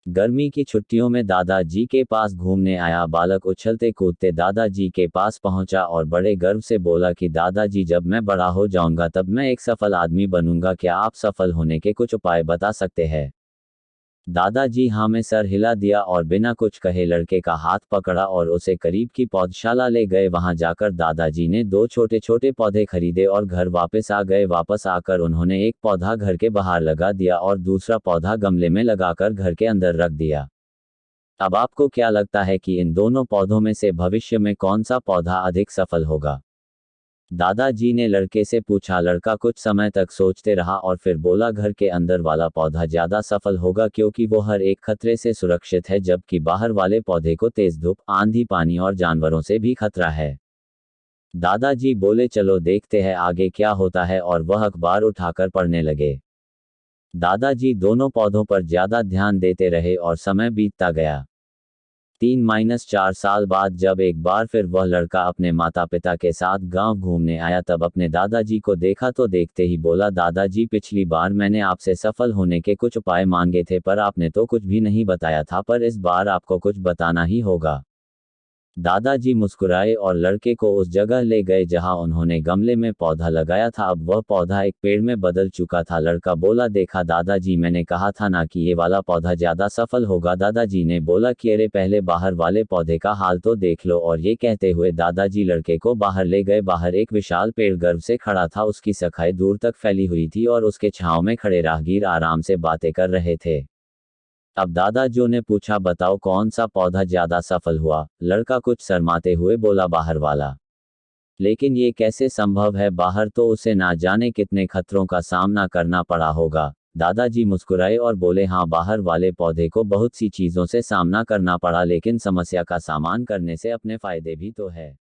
गर्मी की छुट्टियों में दादाजी के पास घूमने आया बालक उछलते कूदते दादाजी के पास पहुंचा और बड़े गर्व से बोला कि दादाजी, जब मैं बड़ा हो जाऊंगा तब मैं एक सफल आदमी बनूंगा। क्या आप सफल होने के कुछ उपाय बता सकते हैं? दादाजी हाँ में सर हिला दिया और बिना कुछ कहे लड़के का हाथ पकड़ा और उसे करीब की पौधशाला ले गए। वहां जाकर दादाजी ने दो छोटे छोटे पौधे खरीदे और घर वापस आ गए। वापस आकर उन्होंने एक पौधा घर के बाहर लगा दिया और दूसरा पौधा गमले में लगाकर घर के अंदर रख दिया। अब आपको क्या लगता है कि इन दोनों पौधों में से भविष्य में कौन सा पौधा अधिक सफल होगा? दादाजी ने लड़के से पूछा। लड़का कुछ समय तक सोचते रहा और फिर बोला, घर के अंदर वाला पौधा ज्यादा सफल होगा क्योंकि वो हर एक खतरे से सुरक्षित है, जबकि बाहर वाले पौधे को तेज धूप, आंधी, पानी और जानवरों से भी खतरा है। दादाजी बोले, चलो देखते हैं आगे क्या होता है, और वह अखबार उठाकर पढ़ने लगे। दादाजी दोनों पौधों पर ज्यादा ध्यान देते रहे और समय बीतता गया। 3-4 साल बाद जब एक बार फिर वह लड़का अपने माता पिता के साथ गांव घूमने आया तब अपने दादाजी को देखा तो देखते ही बोला, दादाजी, पिछली बार मैंने आपसे सफल होने के कुछ उपाय मांगे थे पर आपने तो कुछ भी नहीं बताया था, पर इस बार आपको कुछ बताना ही होगा। दादाजी मुस्कुराए और लड़के को उस जगह ले गए जहां उन्होंने गमले में पौधा लगाया था। अब वह पौधा एक पेड़ में बदल चुका था। लड़का बोला, देखा दादाजी, मैंने कहा था ना कि ये वाला पौधा ज्यादा सफल होगा। दादाजी ने बोला कि अरे पहले बाहर वाले पौधे का हाल तो देख लो, और ये कहते हुए दादाजी लड़के को बाहर ले गए। बाहर एक विशाल पेड़ गर्व से खड़ा था, उसकी शाखाएं दूर तक फैली हुई थी और उसके छांव में खड़े राहगीर आराम से बातें कर रहे थे। अब दादाजी ने पूछा, बताओ कौन सा पौधा ज्यादा सफल हुआ? लड़का कुछ शर्माते हुए बोला, बाहर वाला। लेकिन ये कैसे संभव है? बाहर तो उसे ना जाने कितने खतरों का सामना करना पड़ा होगा। दादाजी मुस्कुराए और बोले, हाँ, बाहर वाले पौधे को बहुत सी चीजों से सामना करना पड़ा, लेकिन समस्या का सामना करने से अपने फायदे भी तो है।